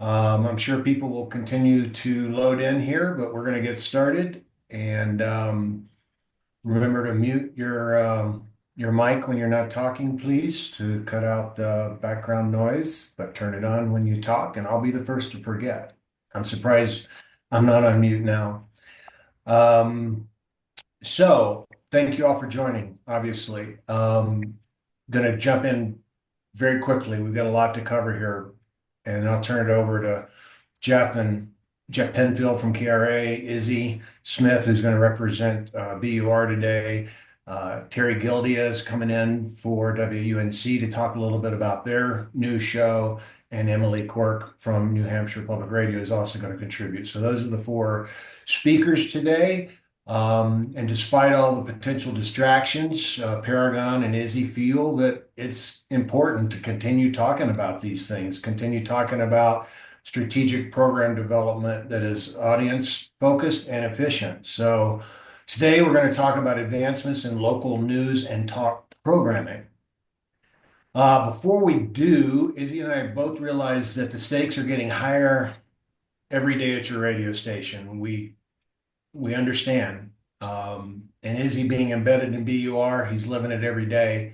I'm sure people will continue to load in here, but we're going to get started. And remember to mute your mic when you're not talking, please, to cut out the background noise, but turn it on when you talk, and I'll be the first to forget. I'm surprised I'm not on mute now. Um, so thank you all for joining, obviously. Gonna jump in very quickly. We've got a lot to cover here, and I'll turn it over to Jeff Penfield from KRA, Izzy Smith, who's going to represent BUR today. Terry Gildia is coming in for WUNC to talk a little bit about their new show, and Emily Quirk from New Hampshire Public Radio is also going to contribute. So those are the four speakers today. And despite all the potential distractions, Paragon and Izzy feel that it's important to continue talking about these things, continue talking about strategic program development that is audience focused and efficient. So today we're going to talk about advancements in local news and talk programming. Before we do, Izzy and I both realize that the stakes are getting higher every day at your radio station. We understand. And Izzy being embedded in BUR, he's living it every day,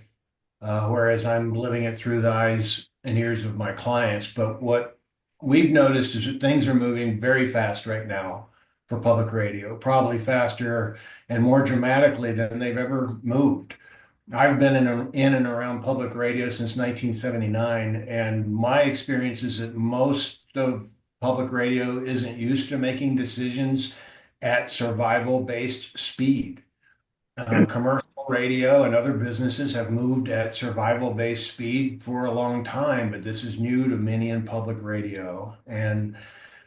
whereas I'm living it through the eyes and ears of my clients. But what we've noticed is that things are moving very fast right now for public radio, probably faster and more dramatically than they've ever moved. I've been in and around public radio since 1979, and my experience is that most of public radio isn't used to making decisions at survival-based speed. Commercial radio and other businesses have moved at survival-based speed for a long time, but this is new to many in public radio. And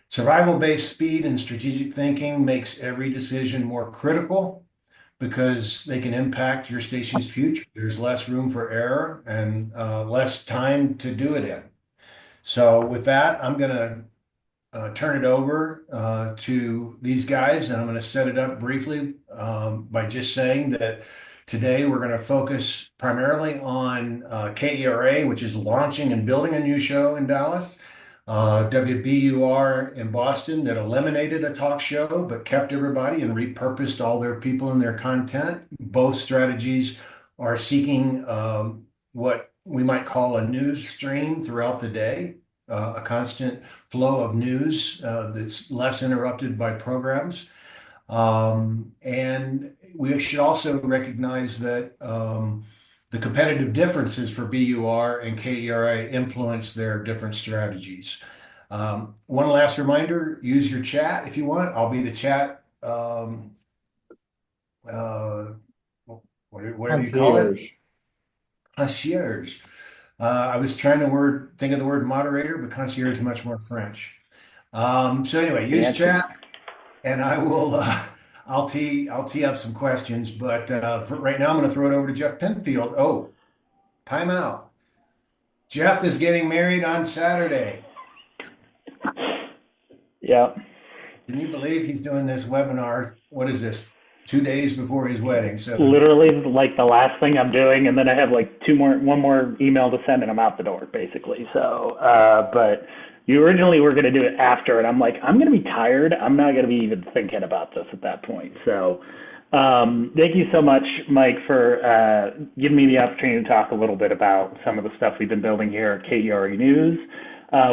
survival-based speed and strategic thinking makes every decision more critical because they can impact your station's future. There's less room for error and less time to do it in. So with that, I'm going to turn it over to these guys, and I'm going to set it up briefly by just saying that today we're going to focus primarily on KERA, which is launching and building a new show in Dallas, WBUR in Boston that eliminated a talk show but kept everybody and repurposed all their people and their content. Both strategies are seeking what we might call a news stream throughout the day, a constant flow of news that's less interrupted by programs. And we should also recognize that the competitive differences for BUR and KERA influence their different strategies. One last reminder, use your chat if you want. I'll be the chat, uh, whatever you call it, Concierge. concierge. I was trying to think of the word moderator, but concierge is much more French. So anyway, use Fancy. chat, and I'll tee up some questions. But for right now, I'm going to throw it over to Jeff Penfield. Oh, timeout. Jeff is getting married on Saturday. Yeah. Can you believe he's doing this webinar? What is this? 2 days before his wedding. So Literally like the last thing I'm doing, and then I have like one more email to send, and I'm out the door basically. So, but you originally were going to do it after, and I'm like, I'm going to be tired. I'm not going to be even thinking about this at that point. So, thank you so much, Mike, for giving me the opportunity to talk a little bit about some of the stuff we've been building here at KERE News.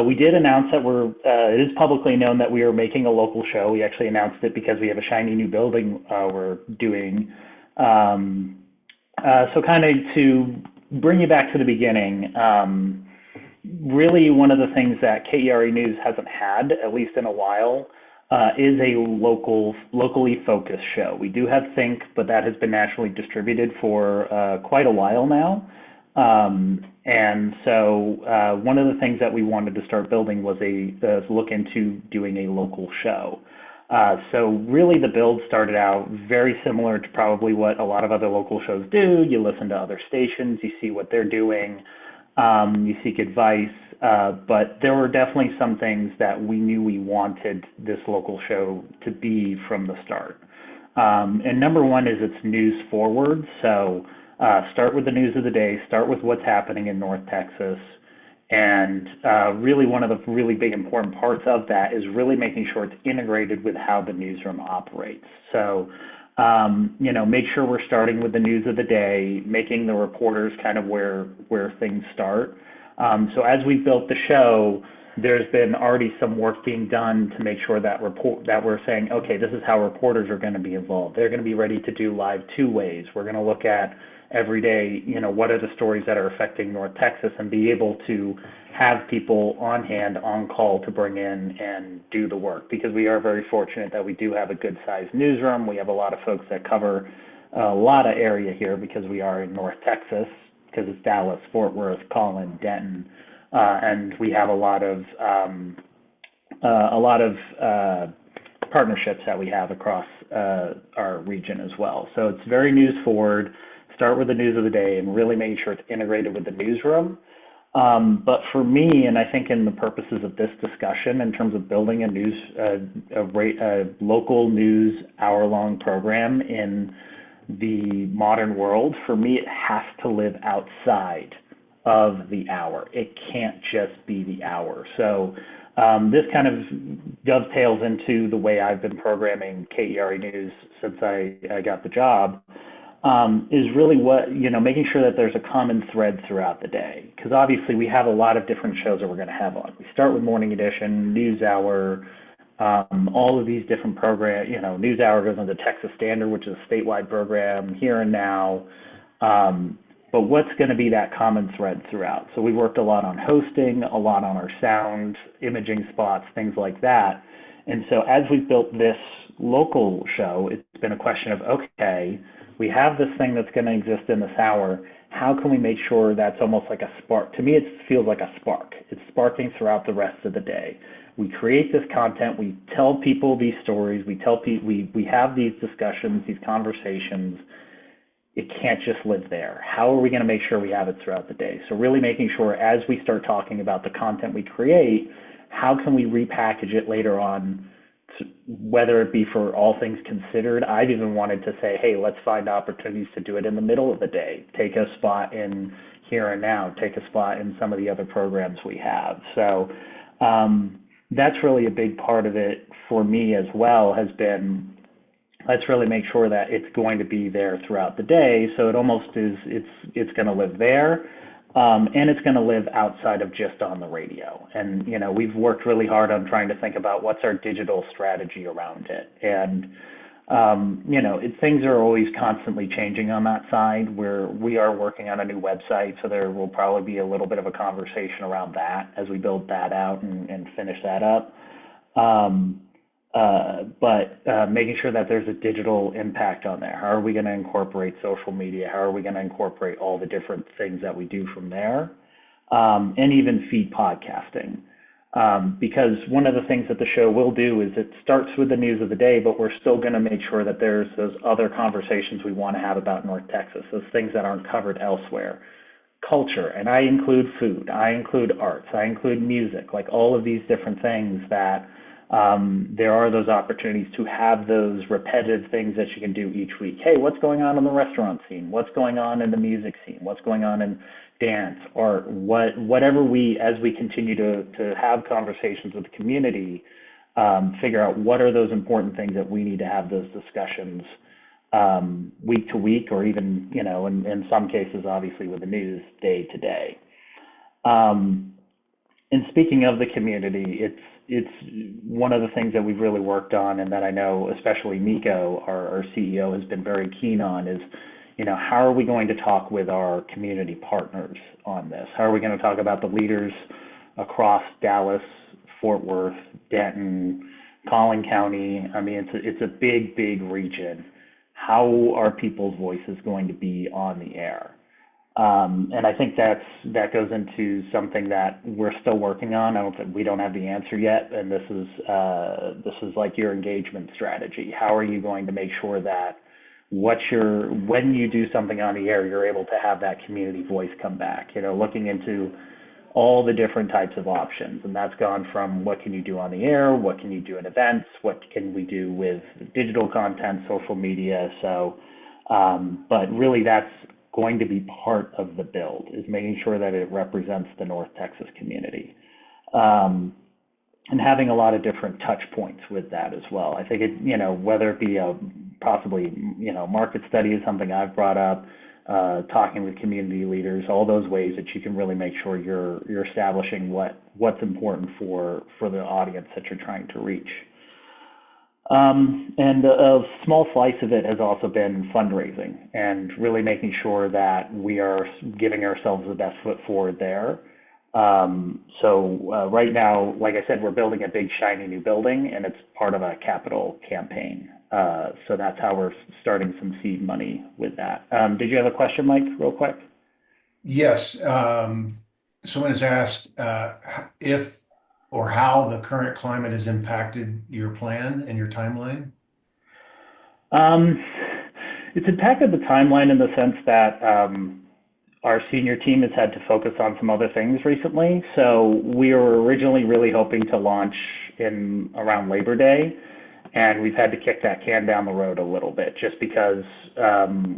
We did announce that it is publicly known that we are making a local show. We actually announced it because we have a shiny new building we're doing. Um, so kind of to bring you back to the beginning, really one of the things that KERE News hasn't had, at least in a while, is a locally focused show. We do have Think, but that has been nationally distributed for quite a while now. And so one of the things that we wanted to start building was a look into doing a local show. So really the build started out very similar to probably what a lot of other local shows do. You listen to other stations, you see what they're doing, you seek advice, but there were definitely some things that we knew we wanted this local show to be from the start. And number one is it's news forward. So start with the news of the day, start with what's happening in North Texas, And really, one of the really big important parts of that is really making sure it's integrated with how the newsroom operates. So, make sure we're starting with the news of the day, making the reporters kind of where things start. So as we built the show, there's been already some work being done to make sure that we're saying, okay, this is how reporters are going to be involved. They're going to be ready to do live two ways. We're going to look at every day, what are the stories that are affecting North Texas, and be able to have people on hand, on call to bring in and do the work, because we are very fortunate that we do have a good sized newsroom. We have a lot of folks that cover a lot of area here because we are in North Texas, because it's Dallas, Fort Worth, Collin, Denton, and we have a lot of partnerships that we have across our region as well. So it's very news forward. Start with the news of the day and really make sure it's integrated with the newsroom. But for me, and I think in the purposes of this discussion, in terms of building a local news hour-long program in the modern world, for me, it has to live outside of the hour. It can't just be the hour. So this kind of dovetails into the way I've been programming KERE News since I got the job. Is really making sure that there's a common thread throughout the day. Because obviously we have a lot of different shows that we're going to have on. We start with Morning Edition, News Hour, all of these different programs. News Hour goes into Texas Standard, which is a statewide program, Here and Now. But what's going to be that common thread throughout? So we worked a lot on hosting, a lot on our sound, imaging spots, things like that. And so as we've built this local show, it's been a question of, okay, we have this thing that's going to exist in this hour. How can we make sure that's almost like a spark? To me, it feels like a spark. It's sparking throughout the rest of the day. We create this content. We tell people these stories. We have these discussions, these conversations. It can't just live there. How are we going to make sure we have it throughout the day? So really making sure as we start talking about the content we create, how can we repackage it later on, whether it be for all things considered. I've even wanted to say, hey, let's find opportunities to do it in the middle of the day. Take a spot in Here and Now. Take a spot in some of the other programs we have. So that's really a big part of it for me as well, has been, let's really make sure that it's going to be there throughout the day. So it almost is, it's going to live there. And it's going to live outside of just on the radio. And, we've worked really hard on trying to think about what's our digital strategy around it. And, things are always constantly changing on that side, where we are working on a new website. So there will probably be a little bit of a conversation around that as we build that out and finish that up. But making sure that there's a digital impact on there. How are we going to incorporate social media? How are we going to incorporate all the different things that we do from there? And even feed podcasting. Because one of the things that the show will do is it starts with the news of the day, but we're still going to make sure that there's those other conversations we want to have about North Texas, those things that aren't covered elsewhere. Culture, and I include food, I include arts, I include music, like all of these different things that there are those opportunities to have those repetitive things that you can do each week. Hey, what's going on in the restaurant scene? What's going on in the music scene? What's going on in dance? Or whatever as we continue to have conversations with the community, figure out what are those important things that we need to have those discussions week to week, or even, in some cases, obviously with the news, day to day. And speaking of the community, it's one of the things that we've really worked on, and that I know especially Nico, our CEO, has been very keen on, is, how are we going to talk with our community partners on this? How are we going to talk about the leaders across Dallas, Fort Worth, Denton, Collin County? I mean, it's a big, big region. How are people's voices going to be on the air? And I think that goes into something that we're still working on. We don't have the answer yet, and this is like your engagement strategy. How are you going to make sure that when you do something on the air, you're able to have that community voice come back? Looking into all the different types of options, and that's gone from what can you do on the air, what can you do in events, what can we do with digital content, social media. So, but really, that's going to be part of the build, is making sure that it represents the North Texas community. Um, and having a lot of different touch points with that as well. I think it, whether it be a possibly, market study is something I've brought up, talking with community leaders, all those ways that you can really make sure you're establishing what's important for the audience that you're trying to reach. And a small slice of it has also been fundraising and really making sure that we are giving ourselves the best foot forward there. So right now, like I said, we're building a big shiny new building, and it's part of a capital campaign. So that's how we're starting some seed money with that. Did you have a question, Mike, real quick? Yes. Someone has asked if or how the current climate has impacted your plan and your timeline. Um, it's impacted the timeline in the sense that our senior team has had to focus on some other things recently. So we were originally really hoping to launch in around Labor Day, and we've had to kick that can down the road a little bit just because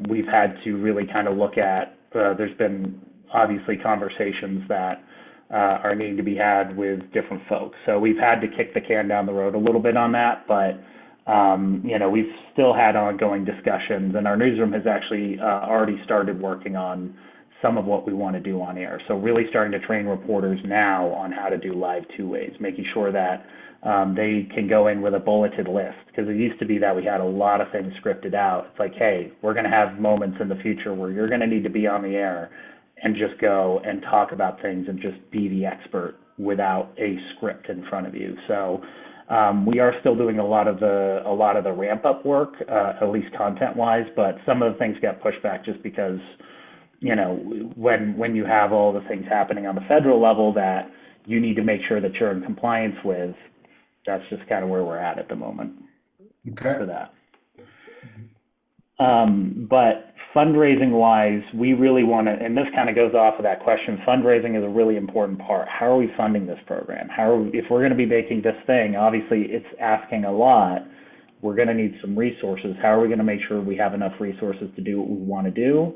we've had to really kind of look at, there's been obviously conversations that are needing to be had with different folks. So we've had to kick the can down the road a little bit on that, but we've still had ongoing discussions, and our newsroom has actually already started working on some of what we want to do on air. So really starting to train reporters now on how to do live two ways, making sure that they can go in with a bulleted list, because it used to be that we had a lot of things scripted out. It's like, hey, we're going to have moments in the future where you're going to need to be on the air and just go and talk about things and just be the expert without a script in front of you. So we are still doing a lot of the ramp up work, at least content wise, but some of the things got pushed back just because when you have all the things happening on the federal level that you need to make sure that you're in compliance with, that's just kind of where we're at the moment Okay. for that. But fundraising wise, we really want to, and this kind of goes off of that question, fundraising is a really important part. How are we funding this program? If we're going to be making this thing, obviously it's asking a lot. We're going to need some resources. How are we going to make sure we have enough resources to do what we want to do?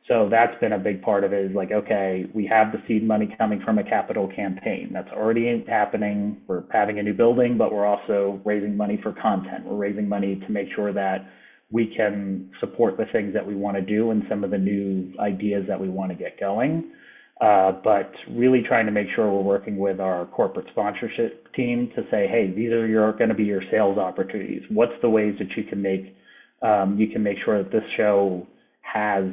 So that's been a big part of it, is like, okay, we have the seed money coming from a capital campaign. That's already happening. We're having a new building, but we're also raising money for content. We're raising money to make sure that we can support the things that we want to do and some of the new ideas that we want to get going. But really trying to make sure we're working with our corporate sponsorship team to say, hey, these are going to be your sales opportunities. What's the ways that you can make sure that this show has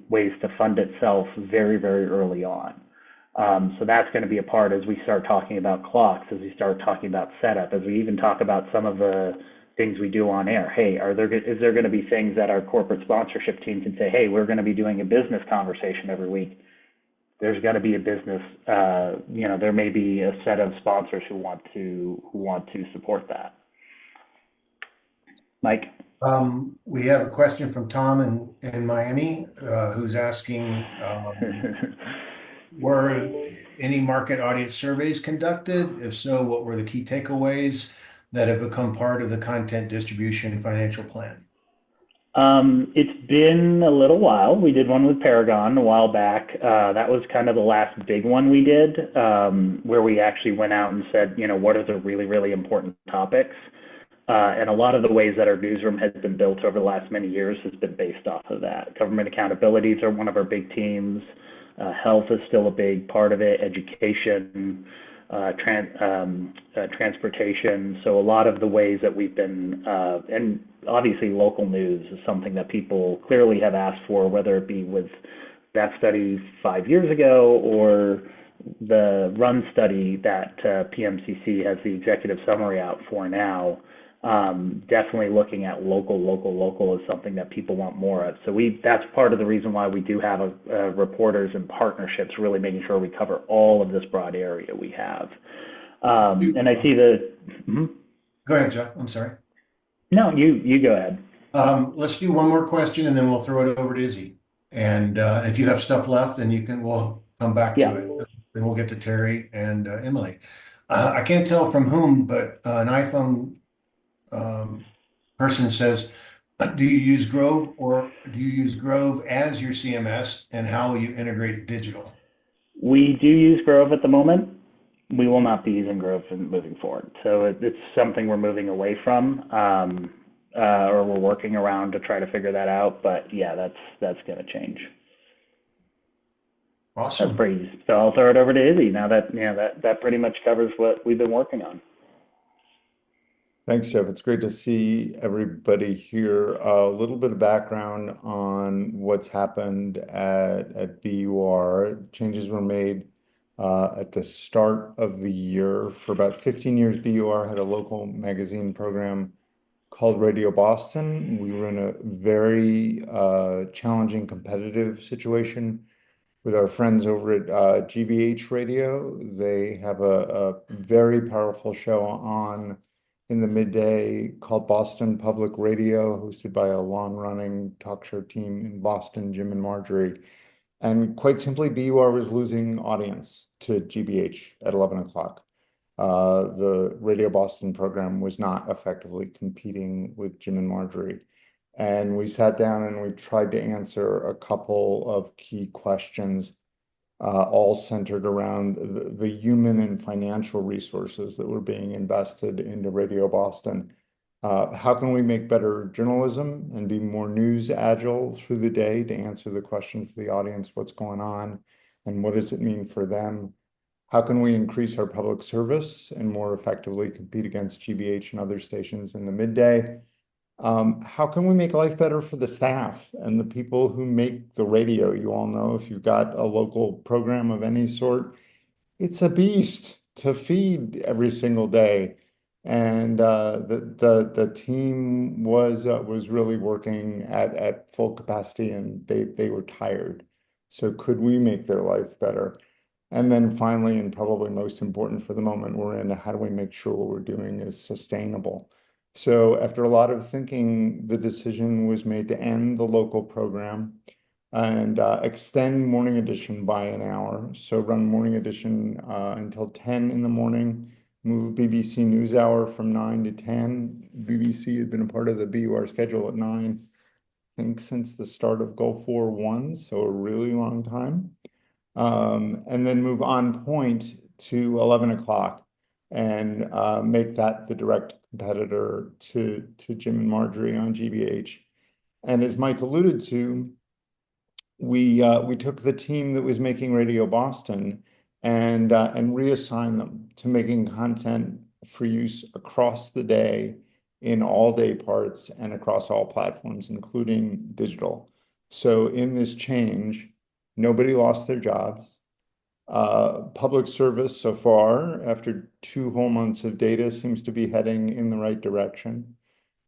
ways to fund itself very, very early on. So that's going to be a part as we start talking about clocks, as we start talking about setup, as we even talk about some of the things we do on air. Hey, is there going to be things that our corporate sponsorship team can say, hey, we're going to be doing a business conversation every week. There's got to be a business, there may be a set of sponsors who want to support that. Mike? We have a question from Tom in Miami, who's asking, were any market audience surveys conducted? If so, what were the key takeaways that have become part of the content distribution financial plan? It's been a little while. We did one with Paragon a while back. That was kind of the last big one we did, where we actually went out and said, what are the really, really important topics? And a lot of the ways that our newsroom has been built over the last many years has been based off of that. Government accountabilities are one of our big teams. Health is still a big part of it. Education, transportation. So a lot of the ways that we've been, and obviously local news is something that people clearly have asked for, whether it be with that study 5 years ago or the run study that PMCC has the executive summary out for now. Definitely looking at local is something that people want more of. So that's part of the reason why we do have reporters and partnerships, really making sure we cover all of this broad area we have. And I see Go ahead, Jeff. I'm sorry. No, you go ahead. Let's do one more question and then we'll throw it over to Izzy. And if you have stuff left, then we'll come back Yeah. to it. Then we'll get to Terry and Emily. I can't tell from whom, but an iPhone person says, Do you use Grove or do you use Grove as your CMS and how will you integrate digital? We do use Grove at the moment. We will not be using Grove moving forward. So it's something we're moving away from, or we're working around to try to figure that out. But yeah, that's going to change. That's Awesome. pretty easy. So I'll throw it over to Izzy now that that pretty much covers what we've been working on. Thanks, Jeff. It's great to see everybody here. A little bit of background on what's happened at BUR. Changes were made at the start of the year. For about 15 years, BUR had a local magazine program called Radio Boston. We were in a very challenging competitive situation with our friends over at GBH Radio. They have a very powerful show on in the midday called Boston Public Radio, hosted by a long-running talk show team in Boston, Jim and Marjorie. And quite simply, BUR was losing audience to GBH at 11 o'clock. The Radio Boston program was not effectively competing with Jim and Marjorie. And we sat down and we tried to answer a couple of key questions, all centered around the human and financial resources that were being invested into Radio Boston. How can we make better journalism and be more news agile through the day to answer the question for the audience, what's going on and what does it mean for them? How can we increase our public service and more effectively compete against GBH and other stations in the midday? How can we make life better for the staff and the people who make the radio? You all know if you've got a local program of any sort, it's a beast to feed every single day. And the team was really working at full capacity, and they were tired. So could we make their life better? And then finally, and probably most important for the moment we're in, how do we make sure what we're doing is sustainable? So after a lot of thinking, the decision was made to end the local program and extend Morning Edition by an hour. So run Morning Edition until 10 in the morning, move BBC NewsHour from 9 to 10. BBC had been a part of the BUR schedule at 9, I think since the start of Gulf War I, so a really long time. And then move on point to 11 o'clock and make that the direct competitor to Jim and Marjorie on GBH. And as Mike alluded to, we took the team that was making Radio Boston and reassigned them to making content for use across the day in all day parts and across all platforms, including digital. So in this change, nobody lost their jobs. Public service so far, after 2 whole months of data, seems to be heading in the right direction.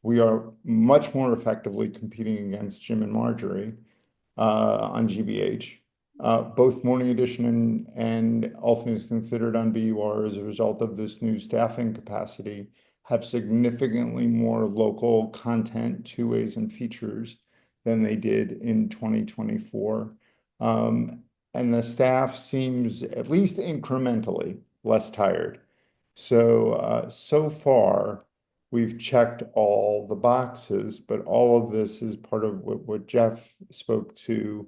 We are much more effectively competing against Jim and Marjorie on GBH. Both Morning Edition and All Things Considered on BUR, as a result of this new staffing capacity, have significantly more local content, two-ways, and features than they did in 2024. And the staff seems at least incrementally less tired. So far, we've checked all the boxes, but all of this is part of what Jeff spoke to,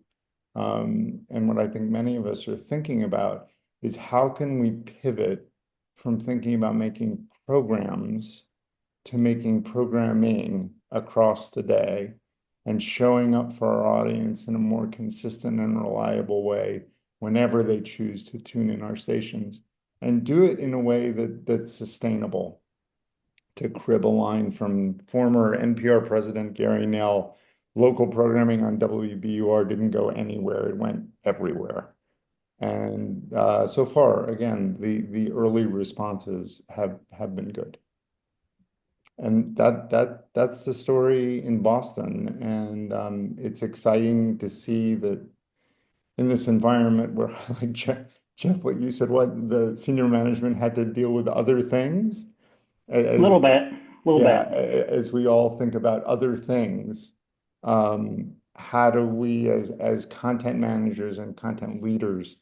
and what I think many of us are thinking about is how can we pivot from thinking about making programs to making programming across the day and showing up for our audience in a more consistent and reliable way whenever they choose to tune in our stations, and do it in a way that's sustainable. To crib a line from former NPR president Gary Nell, local programming on WBUR didn't go anywhere, it went everywhere. And so far, again, the early responses have been good. And that's the story in Boston. And it's exciting to see that in this environment where, like Jeff, what you said, what the senior management had to deal with other things, A little as bit, a little yeah, bit. as we all think about other things, how do we as content managers and content leaders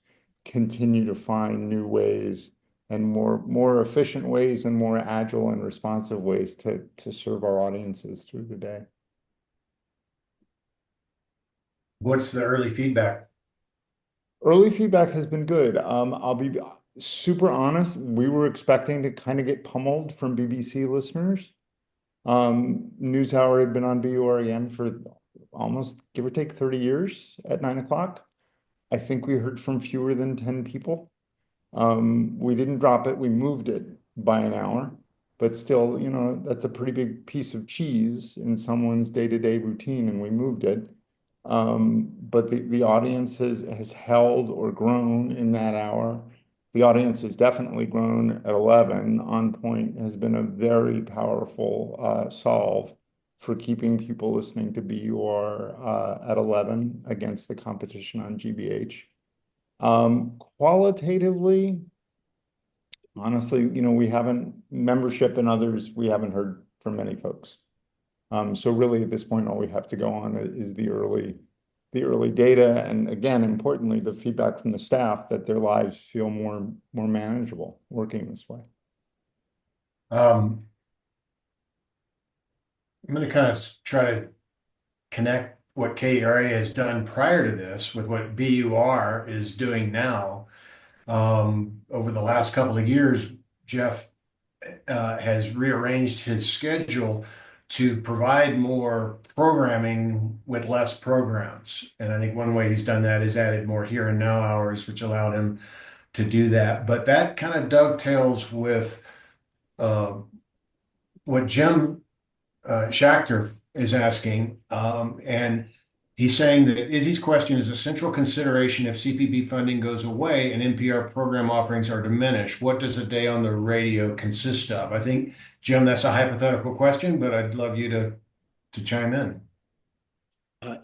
continue to find new ways and more efficient ways and more agile and responsive ways to serve our audiences through the day? What's the early feedback? Early feedback has been good. I'll be super honest. We were expecting to kind of get pummeled from BBC listeners. NewsHour had been on BUREN for almost, give or take, 30 years at 9 o'clock. I think we heard from fewer than 10 people. We didn't drop it, we moved it by an hour, but still, that's a pretty big piece of cheese in someone's day-to-day routine, and we moved it. But the audience has held or grown in that hour. The audience has definitely grown at 11. On Point has been a very powerful solve for keeping people listening to BUR at 11 against the competition on GBH. Qualitatively, honestly, we haven't membership and others, we haven't heard from many folks. So really at this point, all we have to go on is the early data. And again, importantly, the feedback from the staff that their lives feel more manageable working this way. Um, I'm going to kind of try to connect what KRA has done prior to this with what BUR is doing now. Over the last couple of years, Jeff has rearranged his schedule to provide more programming with less programs. And I think one way he's done that is added more here and now hours, which allowed him to do that. But that kind of dovetails with uh, what Jim Schachter is asking. And he's saying that Izzy's question is a central consideration if CPB funding goes away and NPR program offerings are diminished. What does a day on the radio consist of? I think, Jim, that's a hypothetical question, but I'd love you to chime in.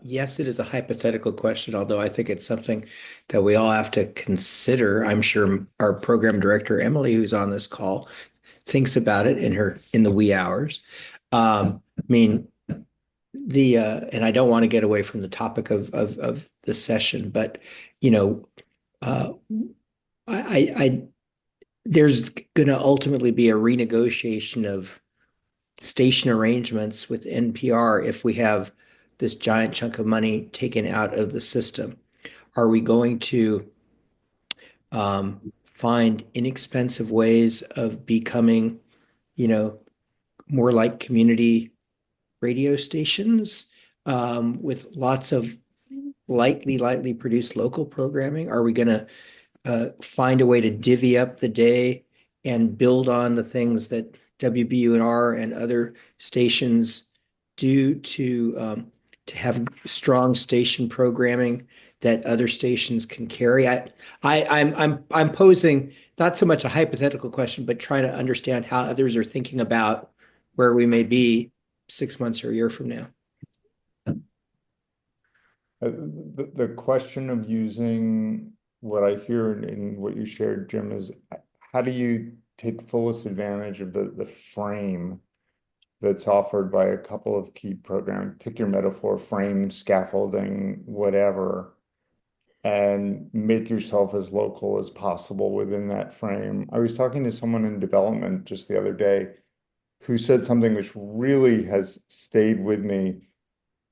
Yes, it is a hypothetical question, although I think it's something that we all have to consider. I'm sure our program director, Emily, who's on this call, thinks about it in the wee hours. I mean, and I don't want to get away from the topic of the session, but you know, uh, I there's going to ultimately be a renegotiation of station arrangements with NPR if we have this giant chunk of money taken out of the system. Are we going to find inexpensive ways of becoming, you know, more like community radio stations with lots of lightly produced local programming? Are we going to find a way to divvy up the day and build on the things that WBUR and other stations do to have strong station programming that other stations can carry? I'm posing not so much a hypothetical question, but trying to understand how others are thinking about where we may be 6 months or a year from now. The question of using what I hear in what you shared, Jim, is how do you take fullest advantage of the frame that's offered by a couple of key programs? Pick your metaphor, frame, scaffolding, whatever, and make yourself as local as possible within that frame. I was talking to someone in development just the other day who said something which really has stayed with me.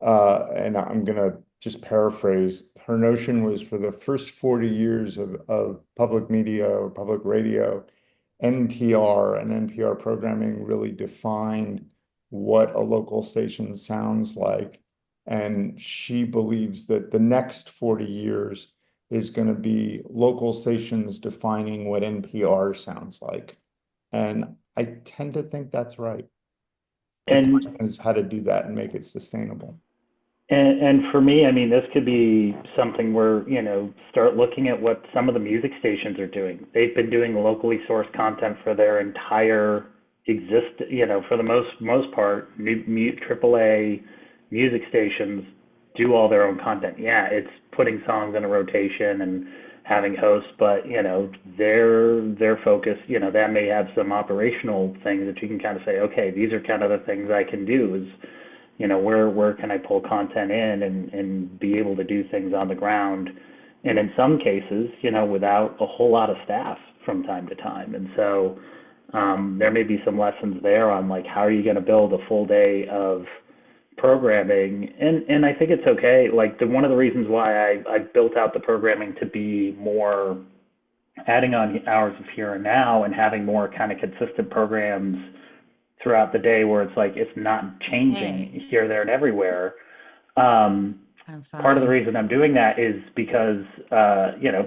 And I'm going to just paraphrase. Her notion was for the first 40 years of public media or public radio, NPR and NPR programming really defined what a local station sounds like. And she believes that the next 40 years is going to be local stations defining what NPR sounds like. And I tend to think that's right. The question And is how to do that and make it sustainable. and for me, I mean, this could be something where, start looking at what some of the music stations are doing. They've been doing locally sourced content for their entire for the most part, mute AAA music stations do all their own content. Yeah, it's putting songs in a rotation and having hosts, but their focus, that may have some operational things that you can kind of say, okay, these are kind of the things I can do is, where can I pull content in and be able to do things on the ground, and in some cases, without a whole lot of staff from time to time. And so there may be some lessons there on like how are you going to build a full day of programming, and I think it's okay. Like one of the reasons why I built out the programming to be more adding on hours of here and now and having more kind of consistent programs throughout the day where it's like it's not Hey, changing here, there, and everywhere. Um, I'm Part of the fine. reason I'm doing that is because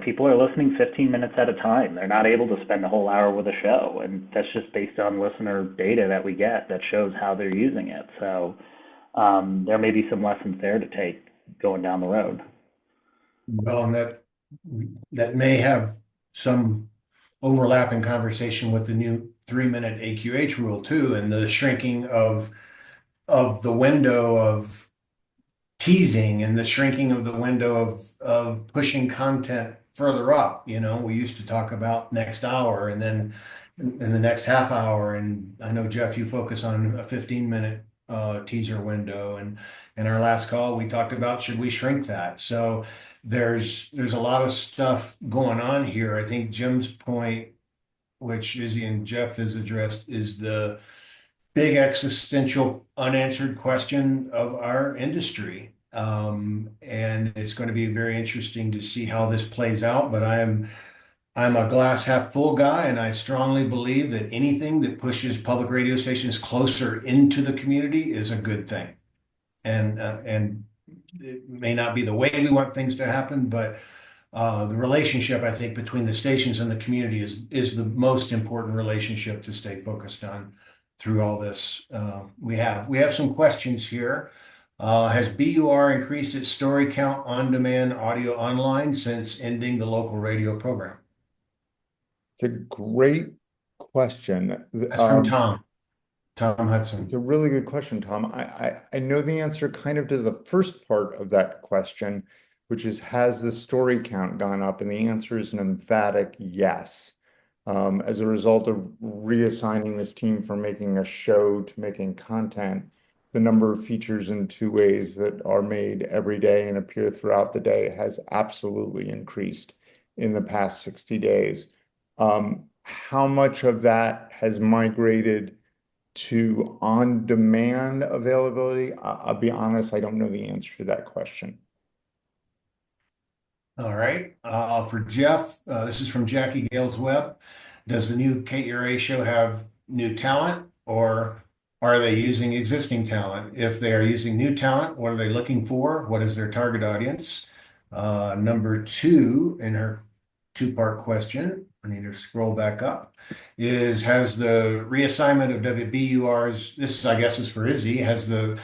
people are listening 15 minutes at a time. They're not able to spend a whole hour with a show, and that's just based on listener data that we get that shows how they're using it. So there may be some lessons there to take going down the road. Well, and that may have some overlapping conversation with the new 3-minute AQH rule too, and the shrinking of the window of teasing and the shrinking of the window of pushing content further up. We used to talk about next hour and then in the next half hour. And I know, Jeff, you focus on a 15-minute teaser window. And in our last call, we talked about should we shrink that? So there's a lot of stuff going on here. I think Jim's point, which Izzy and Jeff has addressed, is the big existential unanswered question of our industry. And it's going to be very interesting to see how this plays out. But I'm a glass half full guy, and I strongly believe that anything that pushes public radio stations closer into the community is a good thing. And it may not be the way we want things to happen, but the relationship, I think, between the stations and the community is the most important relationship to stay focused on through all this. We have some questions here. Has BUR increased its story count on demand audio online since ending the local radio program? It's a great question. That's from Tom It's Hudson. a really good question, Tom. I know the answer kind of to the first part of that question, which is, has the story count gone up? And the answer is an emphatic yes. As a result of reassigning this team from making a show to making content, the number of features in two ways that are made every day and appear throughout the day has absolutely increased in the past 60 days. How much of that has migrated to on-demand availability? I'll be honest, I don't know the answer to that question. All right. For Jeff, this is from Jackie Gales Webb. Does the new KERA show have new talent, or are they using existing talent? If they are using new talent, what are they looking for? What is their target audience? Number two, in her two-part question, I need to scroll back up, has the reassignment of WBUR's, this I guess is for Izzy, has the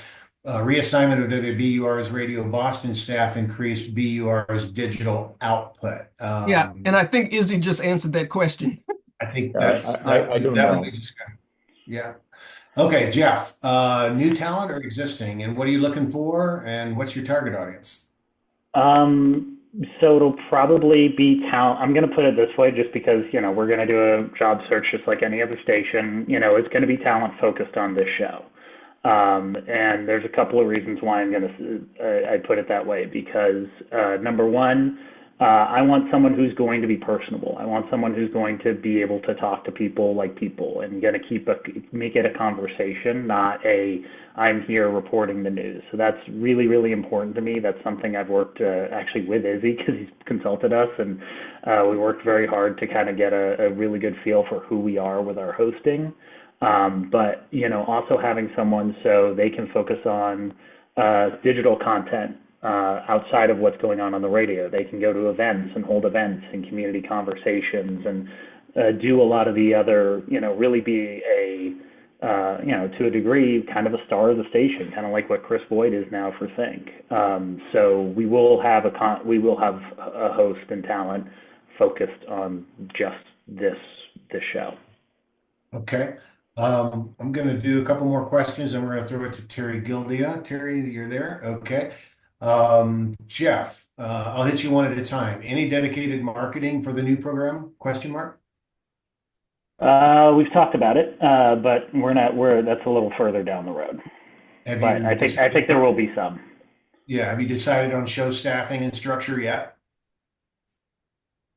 reassignment of WBUR's Radio Boston staff increased BUR's digital output? Yeah, and I think Izzy just answered that question. I think Yeah, I don't that one we know. just got. Yeah. Okay, Jeff, new talent or existing, and what are you looking for, and what's your target audience? Um, so it'll probably be talent. I'm going to put it this way, just because we're going to do a job search just like any other station. It's going to be talent focused on this show, and there's a couple of reasons why I put it that way. Because number one, I want someone who's going to be personable. I want someone who's going to be able to talk to people like people and going to make it a conversation, not a I'm here reporting the news. So that's really, really important to me. That's something I've worked actually with Izzy, because he's consulted us, and we worked very hard to kind of get a really good feel for who we are with our hosting. But also having someone so they can focus on digital content outside of what's going on the radio. They can go to events and hold events and community conversations and do a lot of the other, really be to a degree, kind of a star of the station, kind of like what Chris Boyd is now for Think. So we will have a host and talent focused on just this show. Okay. I'm going to do a couple more questions, and we're going to throw it to Terry Gildia. Terry, you're there? Okay. Jeff, I'll hit you one at a time. Any dedicated marketing for the new program? Question mark. We've talked about it, but that's a little further down the road. Have But you I decided think there will be some. Yeah, have you decided on show staffing and structure yet?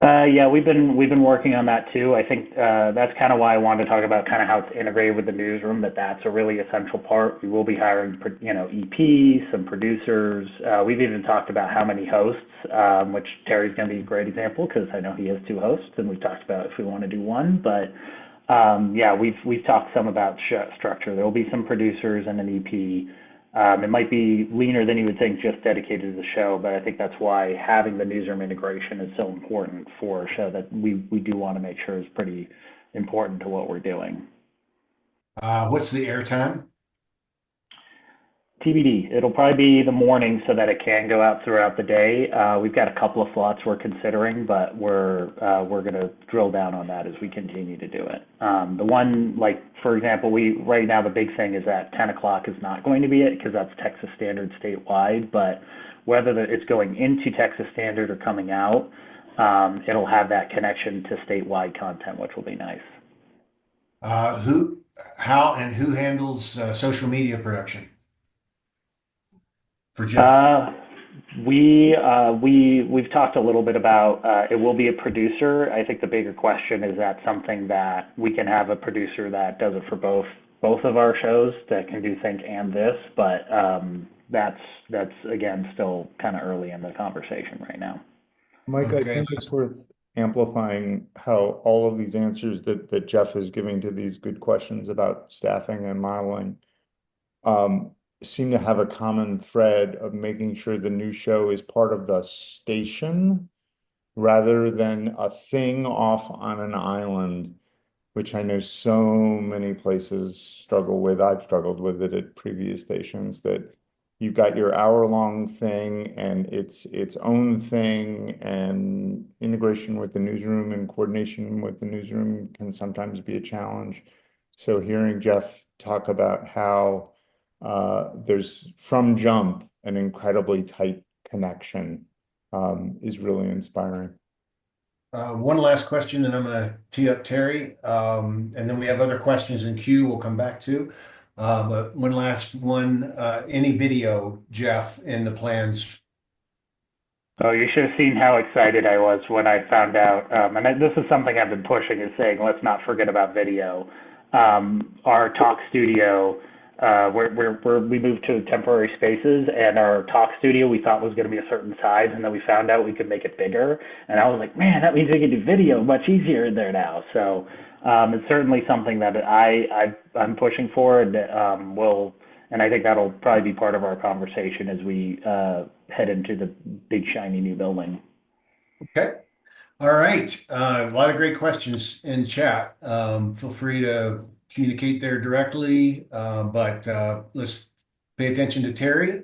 Yeah, we've been working on that too. I think that's kind of why I wanted to talk about kind of how it's integrated with the newsroom. That's a really essential part. We will be hiring, EPs, some producers. We've even talked about how many hosts, which Terry's going to be a great example because I know he has two hosts, and we've talked about if we want to do one. But yeah, we've talked some about structure. There will be some producers and an EP. It might be leaner than you would think, just dedicated to the show, but I think that's why having the newsroom integration is so important for a show that we do want to make sure is pretty important to what we're doing. What's the airtime? TBD. It'll probably be the morning so that it can go out throughout the day. We've got a couple of slots we're considering, but we're going to drill down on that as we continue to do it. The one, like for example, we right now the big thing is that 10 o'clock is not going to be it because that's Texas Standard statewide. But whether it's going into Texas Standard or coming out, it'll have that connection to statewide content, which will be nice. Who, how, and who handles social media production for Jeff? We've talked a little bit about it will be a producer. I think the bigger question is that something that we can have a producer that does it for both of our shows that can do Think and this, but that's again still kind of early in the conversation right now. Mike, I Okay. think it's worth amplifying how all of these answers that Jeff is giving to these good questions about staffing and modeling seem to have a common thread of making sure the new show is part of the station rather than a thing off on an island, which I know so many places struggle with. I've struggled with it at previous stations that you've got your hour-long thing and it's its own thing, and integration with the newsroom and coordination with the newsroom can sometimes be a challenge. So hearing Jeff talk about how there's from jump an incredibly tight connection is really inspiring. One last question, and I'm going to tee up Terry. And then we have other questions in queue we'll come back to. But one last one, any video, Jeff, in the plans? Oh, you should have seen how excited I was when I found out. This is something I've been pushing, is saying let's not forget about video. Our talk studio, we moved to temporary spaces, and our talk studio we thought was going to be a certain size, and then we found out we could make it bigger. And I was like, man, that means we can do video much easier in there now. So it's certainly something that I'm pushing for, and and I think that'll probably be part of our conversation as we head into the big shiny new building. Okay. All right. A lot of great questions in chat. Feel free to communicate there directly, but let's pay attention to Terry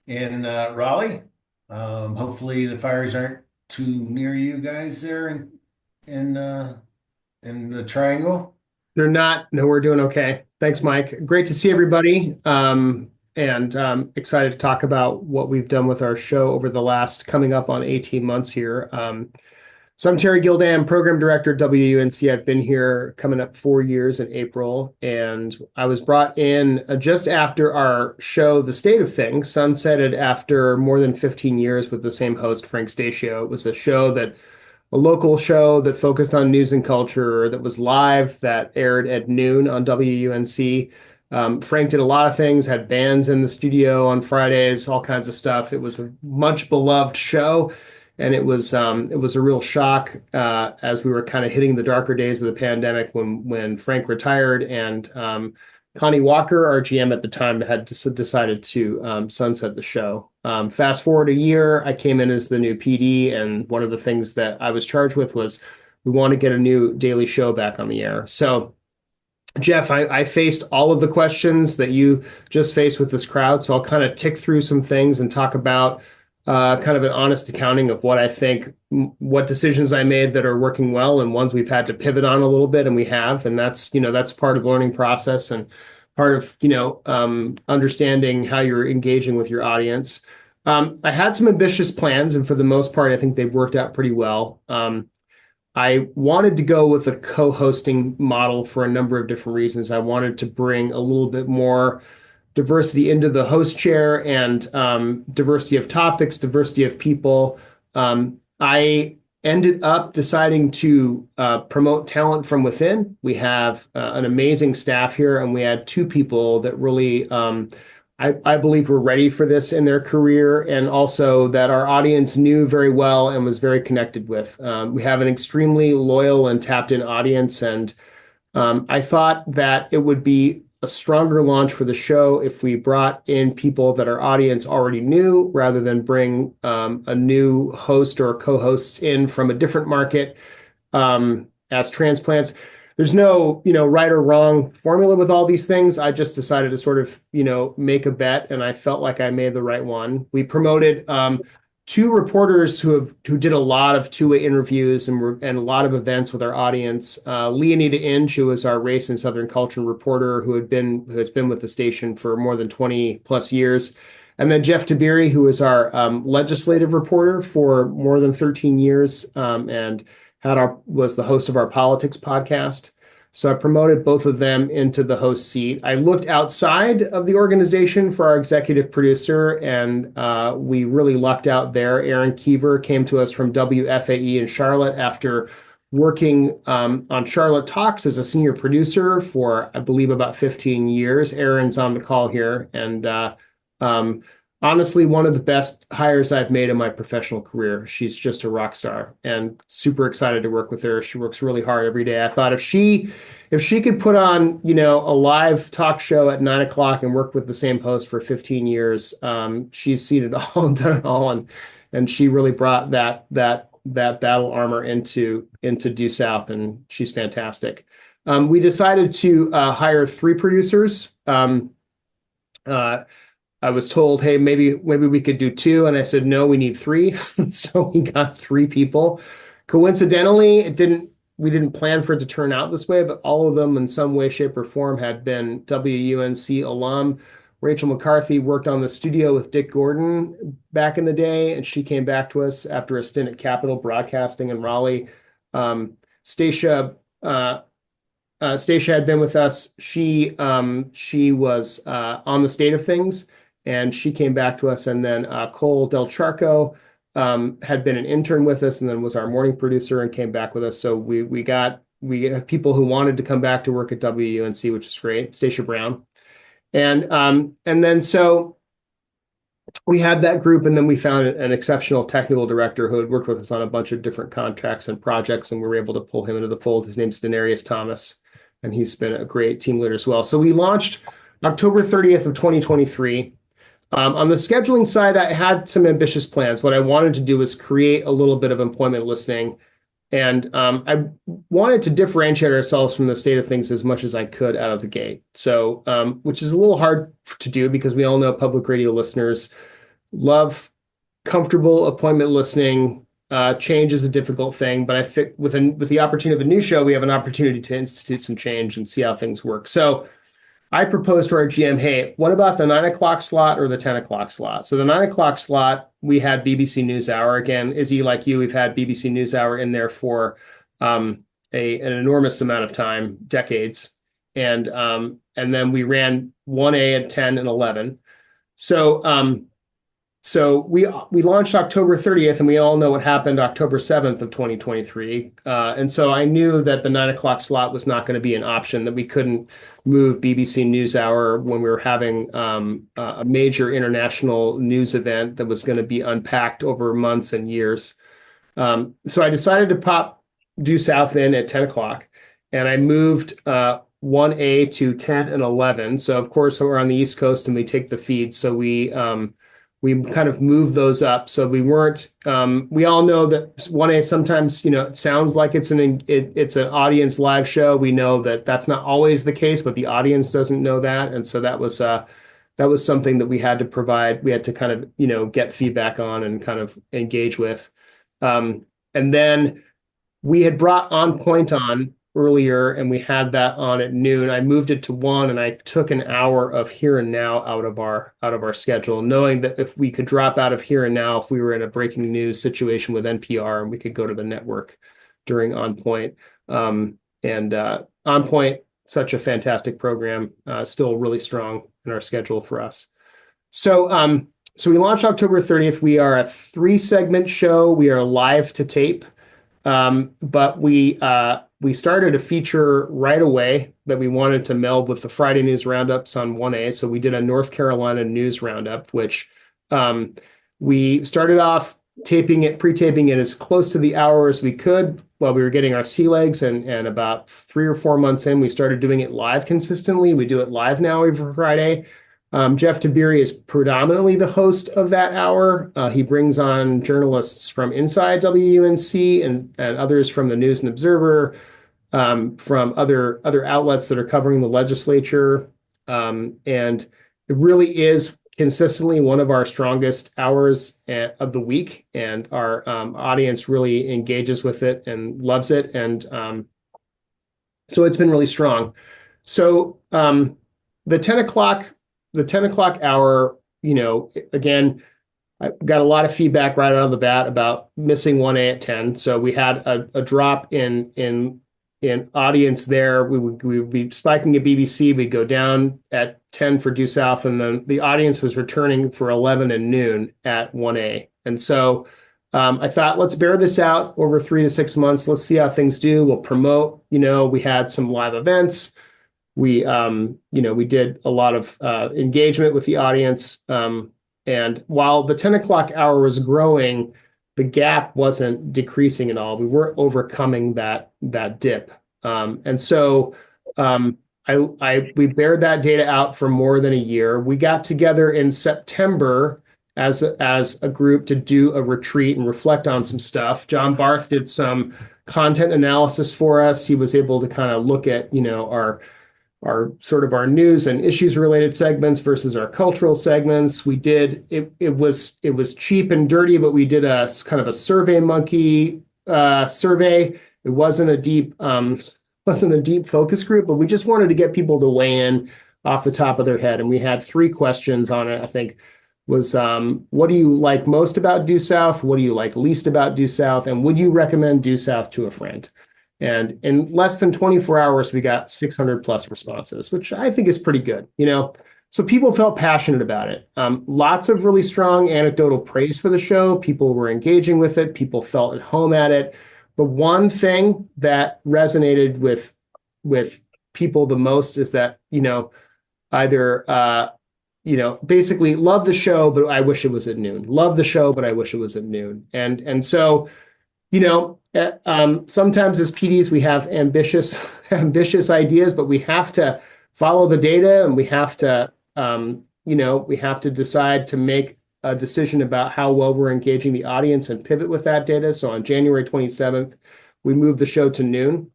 in Raleigh. Hopefully the fires aren't too near you guys there in in the triangle. They're not. No, we're doing okay. Thanks, Mike. Great to see everybody. And excited to talk about what we've done with our show over the last coming up on 18 months here. So I'm Terry Gildan, Program Director at WUNC. I've been here coming up 4 years in April, and I was brought in just after our show, The State of Things, sunsetted after more than 15 years with the same host, Frank Statio. It was a local show that focused on news and culture, that was live, that aired at noon on WUNC. Frank did a lot of things, had bands in the studio on Fridays, all kinds of stuff. It was a much beloved show, and it was a real shock as we were kind of hitting the darker days of the pandemic when Frank retired, and Connie Walker, our GM at the time, had decided to sunset the show. Fast forward a year, I came in as the new PD, and one of the things that I was charged with was we want to get a new daily show back on the air. So, Jeff, I faced all of the questions that you just faced with this crowd, so I'll kind of tick through some things and talk about kind of an honest accounting of what I think, what decisions I made that are working well, and ones we've had to pivot on a little bit, and we have, and that's part of the learning process and part of understanding how you're engaging with your audience. I had some ambitious plans, and for the most part, I think they've worked out pretty well. I wanted to go with a co-hosting model for a number of different reasons. I wanted to bring a little bit more diversity into the host chair, and diversity of topics, diversity of people. I ended up deciding to promote talent from within. We have an amazing staff here, and we had two people that really, I believe, were ready for this in their career, and also that our audience knew very well and was very connected with. We have an extremely loyal and tapped in audience, and I thought that it would be a stronger launch for the show if we brought in people that our audience already knew rather than bring a new host or co-hosts in from a different market as transplants. There's no, right or wrong formula with all these things. I just decided to sort of, make a bet, and I felt like I made the right one. We promoted two reporters who did a lot of two-way interviews and a lot of events with our audience. Leonida Inge, who was our race and Southern culture reporter, who has been with the station for more than 20 plus years. And then Jeff Tabiri, who is our legislative reporter for more than 13 years, and was the host of our politics podcast. So I promoted both of them into the host seat. I looked outside of the organization for our executive producer, and we really lucked out there. Aaron Keever came to us from WFAE in Charlotte after working on Charlotte Talks as a senior producer for, I believe, about 15 years. Aaron's on the call here, and honestly, one of the best hires I've made in my professional career. She's just a rock star, and super excited to work with her. She works really hard every day. I thought if she could put on, a live talk show at 9 o'clock and work with the same host for 15 years, she's seen it all and done it all, and she really brought that battle armor into Due South, and she's fantastic. We decided to hire 3 producers. I was told, hey, maybe we could do 2. And I said, no, we need 3. So we got 3 people. Coincidentally, we didn't plan for it to turn out this way, but all of them in some way, shape, or form had been WUNC alum. Rachel McCarthy worked on the studio with Dick Gordon back in the day, and she came back to us after a stint at Capitol Broadcasting in Raleigh. Stacia had been with us. She was on the State of Things, and she came back to us. And then Cole Del Charco had been an intern with us, and then was our morning producer and came back with us. So we have people who wanted to come back to work at WUNC, which is great. Stacia Brown, and then so we had that group, and then we found an exceptional technical director who had worked with us on a bunch of different contracts and projects, and we were able to pull him into the fold. His name's Denarius Thomas, and he's been a great team leader as well. So we launched October 30th of 2023. On the scheduling side, I had some ambitious plans. What I wanted to do was create a little bit of employment listening, and I wanted to differentiate ourselves from the State of Things as much as I could out of the gate. So, which is a little hard to do because we all know public radio listeners love comfortable appointment listening. Change is a difficult thing, but I think with the opportunity of a new show, we have an opportunity to institute some change and see how things work. So I proposed to our GM, hey, what about the 9 o'clock slot or the 10 o'clock slot? So the 9 o'clock slot, we had BBC NewsHour. Again, Izzy, like you, we've had BBC NewsHour in there for an enormous amount of time, decades. And then we ran 1A at 10 and 11. So we launched October 30th, and we all know what happened October 7th of 2023. And so I knew that the 9 o'clock slot was not going to be an option, that we couldn't move BBC NewsHour when we were having a major international news event that was going to be unpacked over months and years. So I decided to pop Due South in at 10 o'clock, and I moved 1A to 10 and 11. So of course we're on the East Coast and we take the feed. So we kind of moved those up. So we weren't, we all know that 1A sometimes, it sounds like it's an audience live show. We know that that's not always the case, but the audience doesn't know that. And so that was something that we had to provide. We had to kind of, get feedback on and kind of engage with. And then we had brought On Point on earlier, and we had that on at noon. I moved it to 1, and I took an hour of Here and Now out of our schedule, knowing that if we could drop out of Here and Now, if we were in a breaking news situation with NPR, and we could go to the network during On Point. On Point, such a fantastic program, still really strong in our schedule for us. So we launched October 30th. We are a 3-segment show. We are live to tape. But we started a feature right away that we wanted to meld with the Friday news roundups on 1A. So we did a North Carolina news roundup, which um, we started off pre-taping it as close to the hour as we could while we were getting our sea legs. And about 3 or 4 months in, we started doing it live consistently. We do it live now every Friday. Jeff Tiberi is predominantly the host of that hour. He brings on journalists from inside WUNC and others from the News and Observer, from other outlets that are covering the legislature. And it really is consistently one of our strongest hours of the week, and our audience really engages with it and loves it. And so it's been really strong. So the 10 o'clock hour, again, I got a lot of feedback right out of the bat about missing 1A at 10. So we had a drop in audience there. We would be spiking at BBC. We'd go down at 10 for Due South, and then the audience was returning for 11 and noon at 1A. And so I thought, let's bear this out over 3 to 6 months. Let's see how things do. We'll promote. We had some live events. We did a lot of engagement with the audience. And while the 10 o'clock hour was growing, the gap wasn't decreasing at all. We weren't overcoming that dip. And so we bared that data out for more than a year. We got together in September as a group to do a retreat and reflect on some stuff. John Barth did some content analysis for us. He was able to kind of look at, our sort of our news and issues related segments versus our cultural segments. We did it was cheap and dirty, but we did a kind of a survey monkey survey. It wasn't a deep focus group, but we just wanted to get people to weigh in off the top of their head. And we had 3 questions on it. I think was what do you like most about Due South? What do you like least about Due South? And would you recommend Due South to a friend? And in less than 24 hours, we got 600 plus responses, which I think is pretty good, So people felt passionate about it. Lots of really strong anecdotal praise for the show. People were engaging with it. People felt at home at it. The one thing that resonated with people the most is that, either, basically love the show, but I wish it was at noon. Love the show, but I wish it was at noon. And so, sometimes as PDs, we have ambitious ideas, but we have to follow the data, and we have to decide to make a decision about how well we're engaging the audience and pivot with that data. So on January 27th, we moved the show to noon,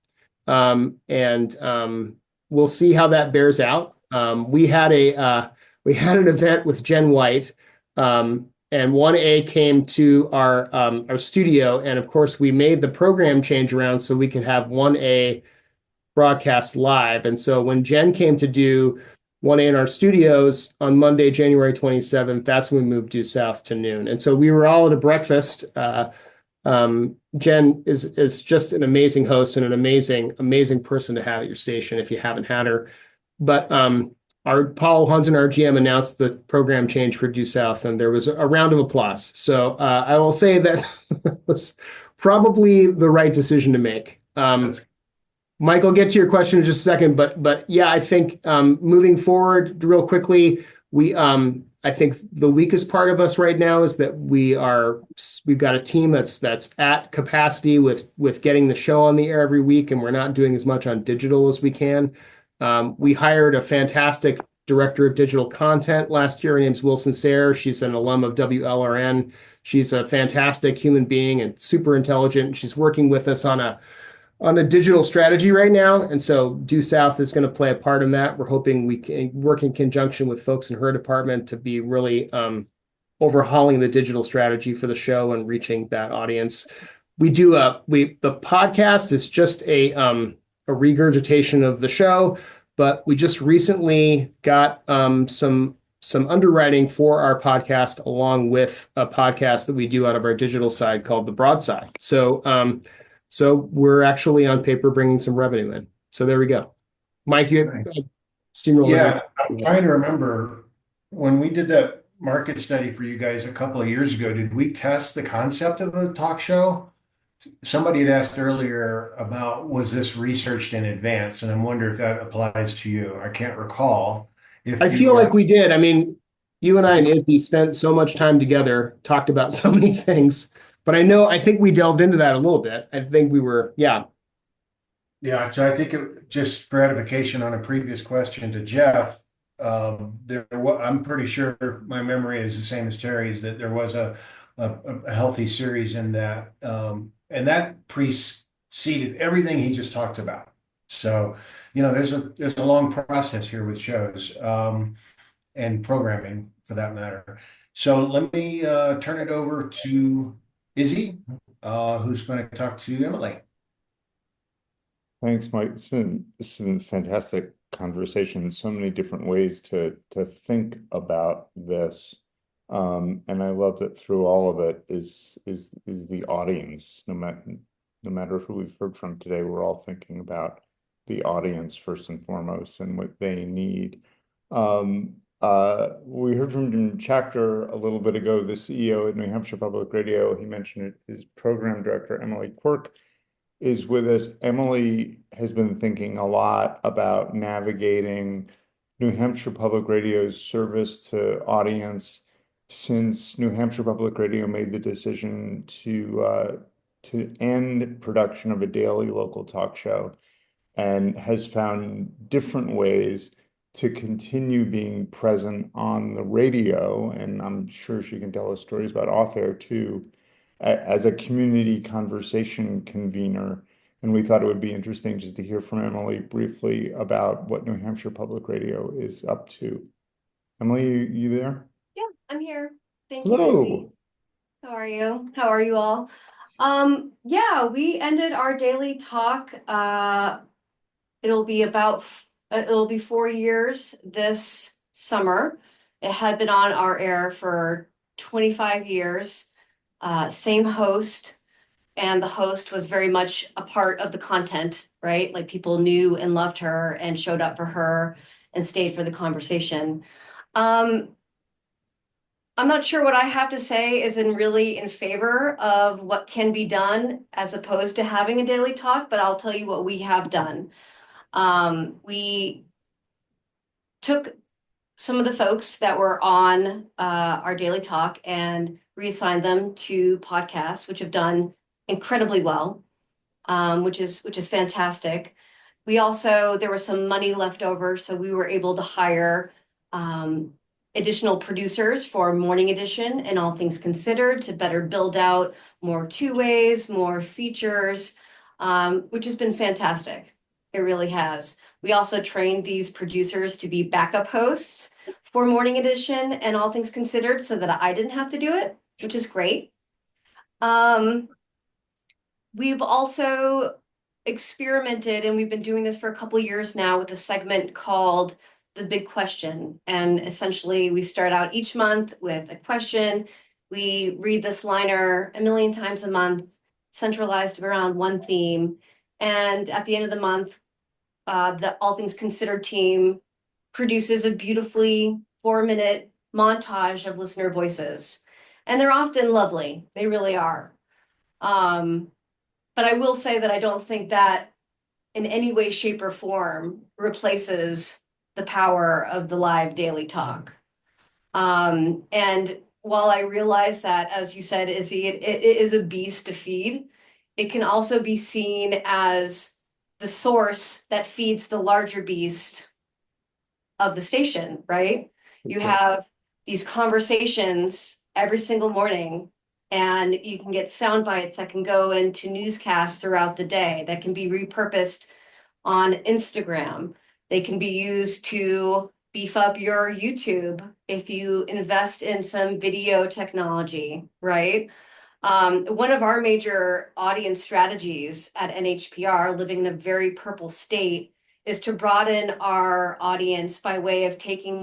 and we'll see how that bears out. We had an event with Jen White. And 1A came to our studio, and of course we made the program change around so we could have 1A broadcast live. And so when Jen came to do 1A in our studios on Monday, January 27th, that's when we moved Due South to noon. And so we were all at a breakfast. Jen is just an amazing host and an amazing person to have at your station if you haven't had her. But our Paul Hunton, our GM, announced the program change for Due South, and there was a round of applause. So I will say that was probably the right decision to make. Mike, I'll get to your question in just a second, but yeah, I think moving forward real quickly, I think the weakest part of us right now is that we've got a team that's at capacity with getting the show on the air every week, and we're not doing as much on digital as we can. We hired a fantastic director of digital content last year. Her name's Wilson Sayre. She's an alum of WLRN. She's a fantastic human being and super intelligent. She's working with us on a digital strategy right now. And so Due South is going to play a part in that. We're hoping we can work in conjunction with folks in her department to be really overhauling the digital strategy for the show and reaching that audience. The podcast is just a regurgitation of the show, but we just recently got some underwriting for our podcast along with a podcast that we do out of our digital side called The Broadside. So we're actually on paper bringing some revenue in. So there we go. Mike, you steamroller. Yeah, I'm trying to remember when we did that market study for you guys a couple of years ago, did we test the concept of a talk show? somebody had asked earlier about was this researched in advance, and I'm wondering if that applies to you. I can't recall if I you feel like were. we did. I mean, you and I I and think Izzy spent so much time together, talked about so many things. But I think we delved into that a little bit. I think we were, yeah. Yeah, so I think just for edification on a previous question to Jeff, I'm pretty sure my memory is the same as Terry's, that there was a healthy series in that, and that preceded everything he just talked about. So, there's a long process here with shows, and programming for that matter. So let me turn it over to Izzy, who's going to talk to Emily. Thanks, Mike. It's been fantastic conversation. So many different ways to think about this. And I love that through all of it is the audience. No matter who we've heard from today, we're all thinking about the audience first and foremost and what they need. We heard from Jim Schachter a little bit ago, the CEO at New Hampshire Public Radio. He mentioned it, his program director, Emily Quirk, is with us. Emily has been thinking a lot about navigating New Hampshire Public Radio's service to audience since New Hampshire Public Radio made the decision to end production of a daily local talk show and has found different ways to continue being present on the radio. And I'm sure she can tell us stories about off air too, as a community conversation convener. And we thought it would be interesting just to hear from Emily briefly about what New Hampshire Public Radio is up to. Emily, you there? Yeah, I'm here. Thank you, Izzy. Hello. How are you? How are you all? Yeah, we ended our daily talk. It'll be it'll be 4 years this summer. It had been on our air for 25 years. Same host, and the host was very much a part of the content, right? Like people knew and loved her and showed up for her and stayed for the conversation. Um, I'm not sure what I have to say is really in favor of what can be done as opposed to having a daily talk, but I'll tell you what we have done. We took some of the folks that were on our daily talk and reassigned them to podcasts, which have done incredibly well, which is fantastic. We also, there was some money left over, so we were able to hire additional producers for Morning Edition and All Things Considered to better build out more two-ways, more features, which has been fantastic. It really has. We also trained these producers to be backup hosts for Morning Edition and All Things Considered so that I didn't have to do it, which is great. We've also experimented, and we've been doing this for a couple of years now with a segment called The Big Question. And essentially, we start out each month with a question. We read this liner a million times a month, centralized around one theme. And at the end of the month, the All Things Considered team produces a beautifully 4-minute montage of listener voices. And they're often lovely. They really are. But I will say that I don't think that in any way, shape, or form replaces the power of the live daily talk. And while I realize that, as you said, Izzy, it is a beast to feed, it can also be seen as the source that feeds the larger beast of the station, right? You have these conversations every single morning, and you can get sound bites that can go into newscasts throughout the day that can be repurposed on Instagram. They can be used to beef up your YouTube if you invest in some video technology, right? One of our major audience strategies at NHPR, living in a very purple state, is to broaden our audience by way of finding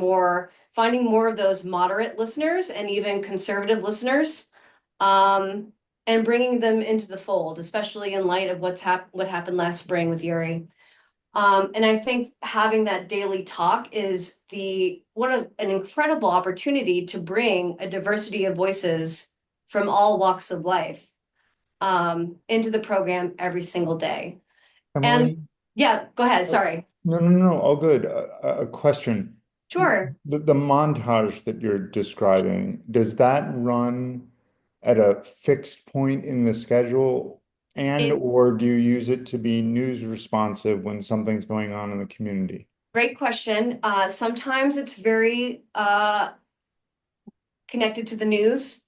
more of those moderate listeners and even conservative listeners, and bringing them into the fold, especially in light of what happened last spring with Uri. And I think having that daily talk is an incredible opportunity to bring a diversity of voices from all walks of life. into the program every single day. And Emily? yeah, go ahead. Sorry. No, no, no, all good. A question. Sure. The montage that you're describing, does that run at a fixed point in the schedule and It, or do you use it to be news responsive when something's going on in the community? Great question. Sometimes it's very connected to the news,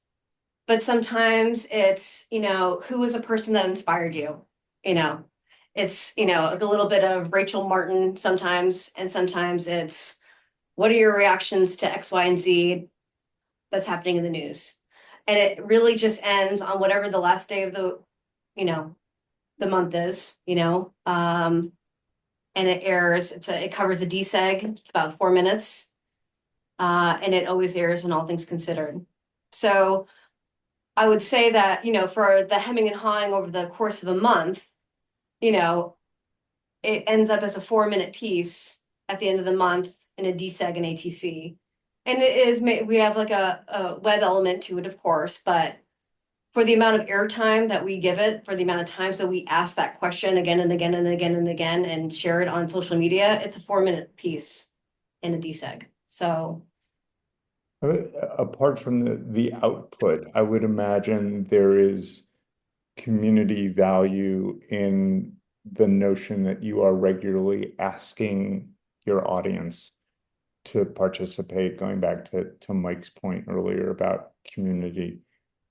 but sometimes it's, who was a person that inspired you? You know, it's, like a little bit of Rachel Martin sometimes, and sometimes it's what are your reactions to X, Y, and Z that's happening in the news? And it really just ends on whatever the last day of you know, the month is, and it airs, it covers a DSEG, it's about 4 minutes. And it always airs in All Things Considered. So I would say that, for the hemming and hawing over the course of a month, it ends up as a 4 minute piece at the end of the month in a DSEG and ATC. And it is, we have like a web element to it, of course, but for the amount of airtime that we give it, for the amount of times that we ask that question again and again and again and again and share it on social media, it's a 4 minute piece in a DSEG. So Apart from the output, I would imagine there is community value in the notion that you are regularly asking your audience to participate, going back to Mike's point earlier about community.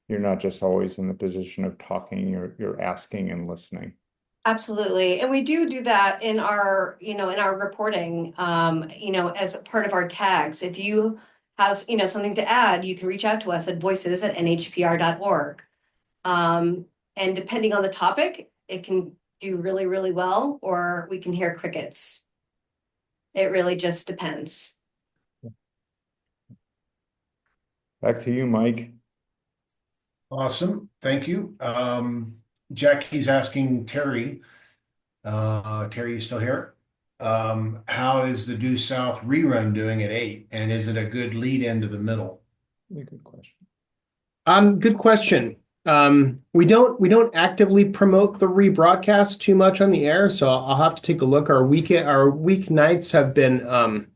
You're not just always in the position of talking, you're asking and listening. absolutely. And we do that in our, in our reporting, as part of our tags. If you have, something to add, you can reach out to us at voices@nhpr.org. And depending on the topic, it can do really, really well, or we can hear crickets. It really just depends. Back to you, Mike. Awesome. Thank you. Jackie's asking Terry, Terry, you still here? How is the Due South rerun doing at 8? And is it a good lead into the middle? Good question. Good question. We don't actively promote the rebroadcast too much on the air, so I'll have to take a look. Our weeknights have been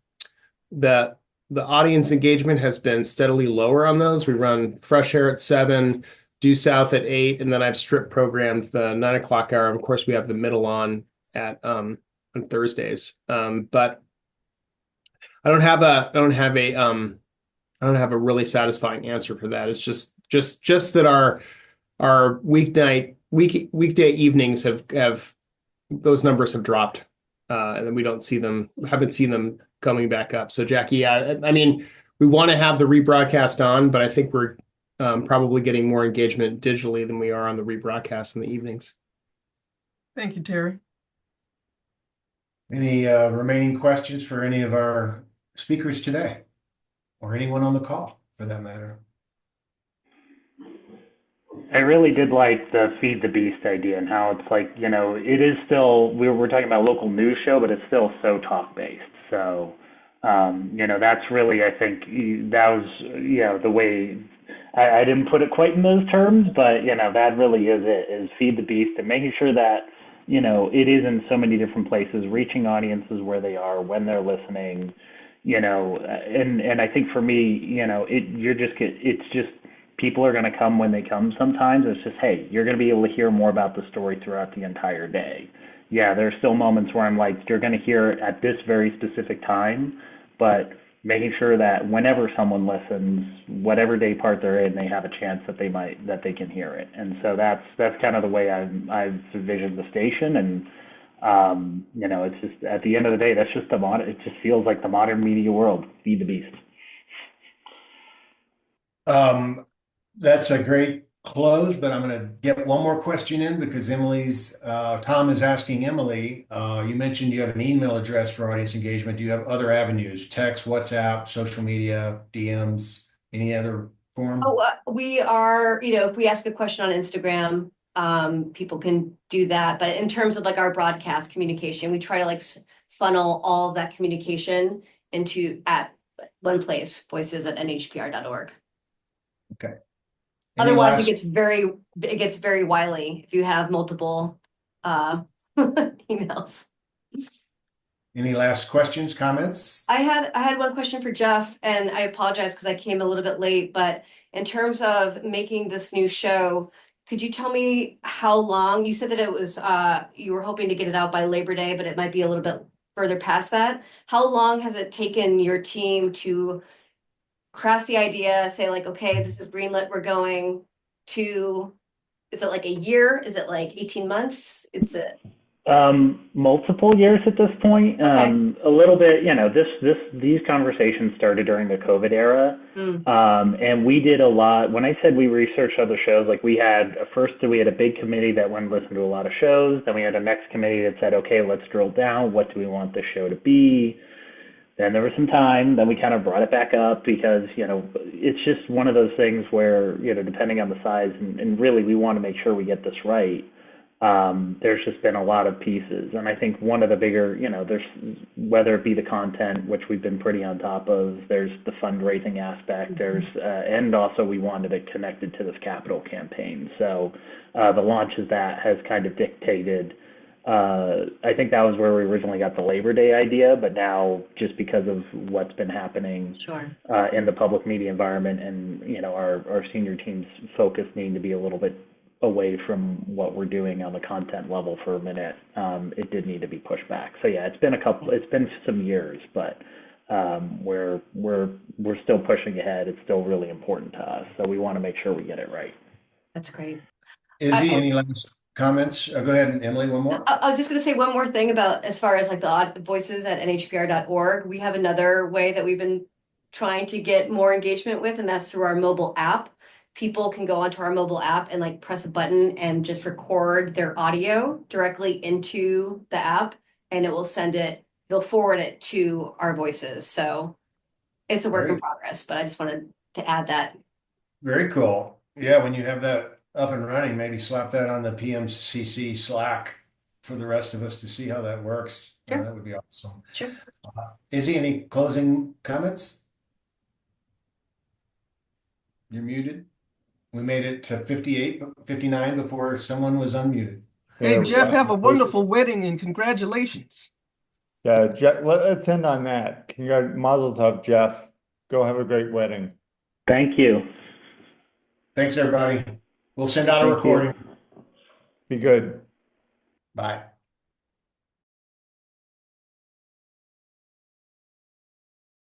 the audience engagement has been steadily lower on those. We run Fresh Air at 7, Due South at 8, and then I've strip programmed the 9 o'clock hour. Of course, we have the middle on on Thursdays. But I don't have a really satisfying answer for that. It's just that our weekday evenings have those numbers have dropped, and then we haven't seen them coming back up. So Jackie, yeah, I mean, we want to have the rebroadcast on, but I think we're probably getting more engagement digitally than we are on the rebroadcast in the evenings. Thank you, Terry. Any remaining questions for any of our speakers today? Or anyone on the call, for that matter? I really did like the feed the beast idea and how it's like, it is still, we're talking about a local news show, but it's still so talk based. So, that's really, I think that was, the way I didn't put it quite in those terms, but, that really is it, is feed the beast and making sure that, it is in so many different places, reaching audiences where they are, when they're listening, and I think for me, it's just people are going to come when they come sometimes. It's just, hey, you're going to be able to hear more about the story throughout the entire day. Yeah, there's still moments where I'm like, you're going to hear it at this very specific time, but making sure that whenever someone listens, whatever day part they're in, they have a chance that they can hear it. And so that's kind of the way I've envisioned the station. And it's just at the end of the day, that's just it just feels like the modern media world. Feed the beast. That's a great close, but I'm going to get one more question in because Tom is asking Emily, you mentioned you have an email address for audience engagement. Do you have other avenues, text, WhatsApp, social media, DMs, any other form? We are, if we ask a question on Instagram, people can do that. But in terms of like our broadcast communication, we try to like funnel all of that communication at one place, voices@nhpr.org. Okay. Any Otherwise, last, it gets very wily if you have multiple emails. any last questions, comments? I had one question for Jeff, and I apologize because I came a little bit late, but in terms of making this new show, could you tell me how long? You said that it was you were hoping to get it out by Labor Day, but it might be a little bit further past that. How long has it taken your team to craft the idea, say like, okay, this is greenlit, we're going to, is it like a year? Is it like 18 months? It's a, Multiple years at this point. okay. A little bit, these conversations started during the COVID era. Mm, And we did a lot. When I said we researched other shows, like we had we had a big committee that went and listened to a lot of shows. Then we had a next committee that said, okay, let's drill down. What do we want this show to be? Then there was some time. Then we kind of brought it back up because, it's just one of those things where, depending on the size and really we want to make sure we get this right. There's just been a lot of pieces. And I think one of the bigger, there's whether it be the content, which we've been pretty on top of, there's the fundraising aspect, and also we wanted it connected to this capital campaign. So the launch of that has kind of dictated. I think that was where we originally got the Labor Day idea, but now just because of what's been happening sure. in the public media environment and, our senior team's focus needing to be a little bit away from what we're doing on the content level for a minute, it did need to be pushed back. So yeah, it's been some years, but we're still pushing ahead. It's still really important to us. So we want to make sure we get it right. That's great. Izzy, any last comments? Go ahead, Emily, one more. I was just going to say one more thing about as far as like the odd voices at nhpr.org. We have another way that we've been trying to get more engagement with, and that's through our mobile app. People can go onto our mobile app and like press a button and just record their audio directly into the app, and it'll forward it to our voices. So it's a work in Very, progress, but I just wanted to add that. very cool. Yeah, when you have that up and running, maybe slap that on the PMCC Slack for the rest of us to see how that works. Sure, That would be awesome. sure. Izzy, any closing comments? You're muted. We made it to 58, 59 before someone was unmuted. Hey, Yeah, Jeff, have a congratulations. wonderful wedding and congratulations. Yeah, Jeff, let's end on that. Mazel tov, Jeff. Go have a great wedding. Thank you. Thanks, everybody. We'll send out a Thank you. recording. Be good. Bye.